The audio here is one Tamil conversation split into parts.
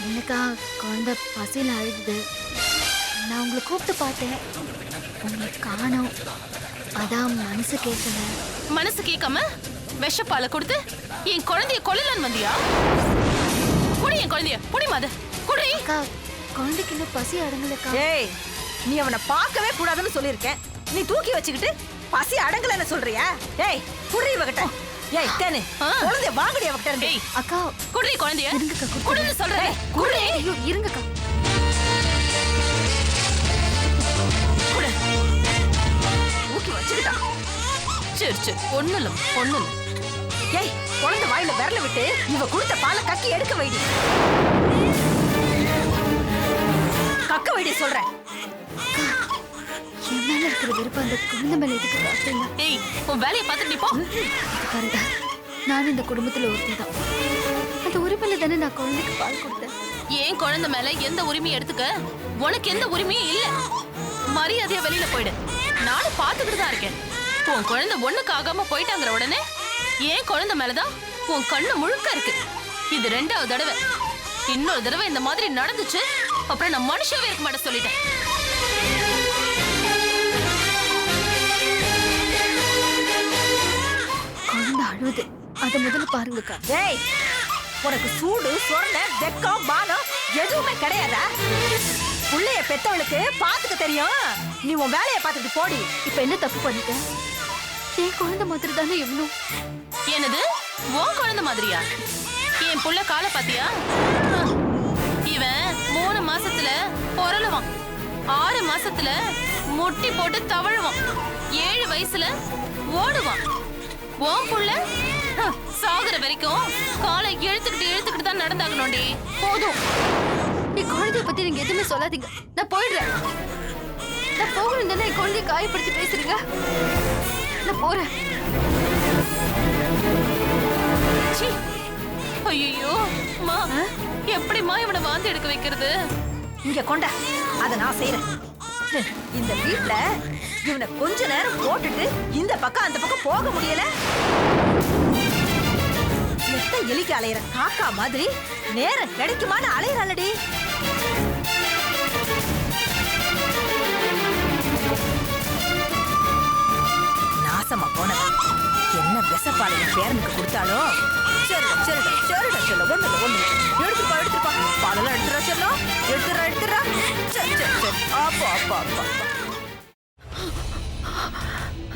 இல்லக்கா, குழந்தை பசியில் அழுகுது. நான் உங்களை கூப்பிட்டு பார்த்தேன், உங்களை காணோம். அதான் மனசு கேட்கல. மனசு கேட்காம விஷப்பாலை கொடுத்து என் குழந்தைய கொல்லலான்னு வந்தியா? குடி என் குழந்தைய, குடி மாது குடி. அக்கா, குழந்தைக்கு இன்னும் பசி அடங்கலக்கா. ஏய், நீ அவனை பார்க்கவே கூடாதுன்னு சொல்லியிருக்கேன். நீ தூக்கி வச்சுக்கிட்டு பசி அடங்கலன்னு சொல்றியா? ஏய், குடி இவகிட்ட. ஏய் தேனு, குழந்தைய வாங்கடி அவகிட்ட இருந்து. ஏய் அக்கா, குடி குழந்தைய. இருங்கக்கா, குடின்னு சொல்றேன். குடி. ஐயோ, இருங்கக்கா. குடி. தூக்கி வச்சுக்கிட்டா. சரி சரி, ஒண்ணு இல்ல. ஏய், குழந்தை வாயில விரல விட்டு இவ கொடுத்த பாலை கக்கி எடுக்க வைடி. கக்க வைடி சொல்றேன். என் மேல இருக்கிற விருப்பம் அந்த குழந்தை மேல எதுக்கு காட்டுறீங்க? ஏய், உன் வேலையை பார்த்துட்டு நீ போ. பாருங்க, நான் இந்த குடும்பத்துல ஒருத்தி தான். அந்த உரிமையில தானே நான் குழந்தைக்கு பால் கொடுத்தேன். ஏன் குழந்தை மேல எந்த உரிமையும் எடுத்துக்க உனக்கு எந்த உரிமையும் இல்ல. மரியாதையா வெளியில போயிடு. நானும் பாத்துக்கிட்டு தான் இருக்கேன். உன் குழந்தை ஒண்ணுக்கு ஆகாம போயிட்டாங்கிற உடனே ஏன் குழந்தை மேலதான் உன் கண்ணு முழுக்க இருக்கு. இது 2வது தடவை. இன்னொரு தடவை இந்த மாதிரி நடந்துச்சு, அப்புறம் நான் மனுஷவே இருக்க மாட்டேன் சொல்லிட்டேன். குழந்தை அழுது, அதை முதல்ல பாருங்கக்கா. ஏய், உனக்கு சூடு சொரணை வெக்கம் மானம் எதுவுமே கிடையாதா? புள்ளைய பெத்தவளுக்கு பாத்துக்க தெரியும். நீ உன் வேலையை பார்த்துட்டு போடி. இப்ப என்ன தப்பு பண்ணிட்டேன்? என் குழந்தை மாதிரி தானே இவனும். என்னது உன் குழந்தை மாதிரியா? என் புள்ள காலை பாத்தியா? இவன் 3 மாசத்துல பொறலுவான், 6 மாசத்துல முட்டி போட்டு தவழுவான், 7 வயசுல ஓடுவான். உன் புள்ள சாகுற வரைக்கும் காலை இழுத்துக்கிட்டு தான் நடந்தாகணும்டி. போதும், என் குழந்தைய பத்தி நீங்க எதுவுமே சொல்லாதீங்க. நான் போயிடுறேன். நான் போகணும் தானே என் குழந்தைய காயப்படுத்தி பேசுறீங்க. நான் போறேன். ஐயோ மா, எப்படிமா இவனை வாந்தி எடுக்க வைக்கிறது? இங்க கொண்ட, அத நான் செய்யறேன். இந்த வீட்ல இவனை கொஞ்ச நேரம் போட்டுட்டு இந்த பக்கம் அந்த பக்கம் போக முடியல. எத்த எலிக்கு அலையிற காக்கா மாதிரி நேரம் கிடைக்குமான்னு அலையிறாளடி. நாசமா போனவன் என்ன விஷப்பாலைய பேரனுக்கு கொடுத்தாலும் சரிடா சரிடா சரிடா சொல்ல ஒண்ணு எடுத்துப்பா பாலெல்லாம் எடுத்துறா சொல்லும். எடுத்துறா சரி சரி சரி. அப்பா அப்பா அப்பா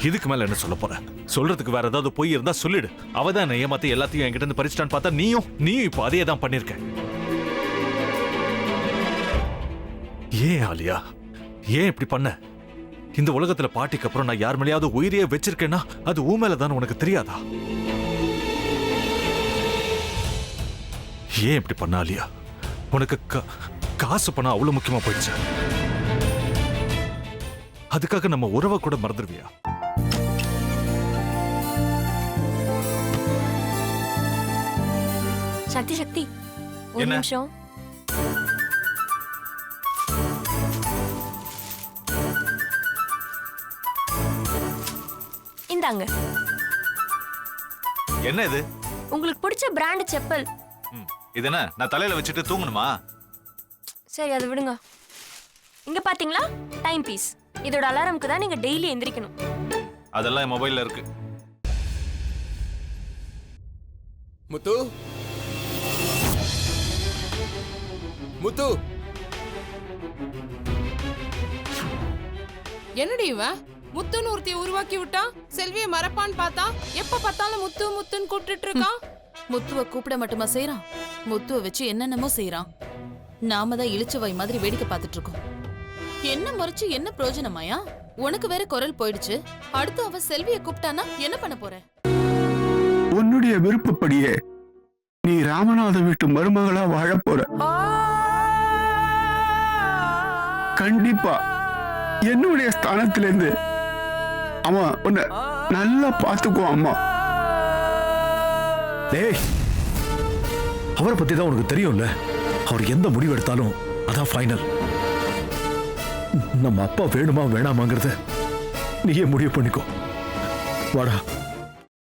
இதுக்கு மேல என்ன சொல்ல போற? சொல்றதுக்கு வேற ஏதாவது போய் இருந்தா சொல்லிடு. அவதான் என்ன ஏமாத்தி எல்லாத்தையும் என்கிட்ட இருந்து பறிச்சிட்டான்னு பார்த்தா நீயும் இப்ப அதே தான் பண்ணிருக்க. ஏன் ஆலியா, ஏன் இப்படி பண்ண? இந்த உலகத்துல பாட்டிக்கு அப்புறம் நான் யார் மேலேயாவது உயிரியே வச்சிருக்கேன்னா அது ஊ மேலதான் உனக்கு தெரியாதா? ஏன் இப்படி பண்ண ஆலியா? உனக்கு காசு பணம் அவ்வளவு முக்கியமா போயிடுச்சு. அதுக்காக நம்ம உறவை கூட மறந்துடுவியா? சக்தி சக்தி, ஒரு நிமிஷம். இந்தாங்க. என்ன இது? உங்களுக்கு பிடிச்ச பிராண்ட் செப்பல். இது என்ன, நான் தலையில வச்சுட்டு தூங்கணுமா? சரி, அதை விடுங்க. இங்க பாத்தீங்களா, டைம் பீஸ். இதோட அலாரம்க்கு தான் நீங்க டெய்லி எந்திரிக்கணும். அதெல்லாம் என் மொபைல்ல இருக்கு. முத்து, முத்து, என்னடி இவன் முத்துன்னு ஒருத்தைய உருவாக்கி விட்டான். செல்வியை மறப்பான்னு பார்த்தா எப்ப பார்த்தாலும் முத்து முத்துன்னு கூப்பிட்டு இருக்கான். முத்துவ கூப்பிட மட்டுமா செய்யறான், முத்துவ வச்சு என்னென்னமோ செய்யறான். நாம தான் இழிச்சவை மாதிரி வேடிக்கை பார்த்துட்டு இருக்கோம். என்ன முறைச்சு என்ன பிரயோஜனமாயா? உனக்கு வேற குரல் போயிடுச்சு. அடுத்து அவ செல்வியை கூப்பிட்டானா என்ன பண்ண போற? உன்னுடைய விருப்பப்படியே நீ ராமநாத வீட்டு மருமகளா வாழ போற. கண்டிப்பா என்னுடைய ஸ்தானத்திலிருந்து அவன் உன்னை நல்லா பார்த்துக்குவான். அம்மா, டேய், அவரை பத்தி தான் உனக்கு தெரியும்ல. அவர் எந்த முடிவு எடுத்தாலும் அதான் ஃபைனல். நம்ம அப்பா வேணுமா வேணாமாங்கிறத நீயே முடிவு பண்ணிக்கோ. வாடா.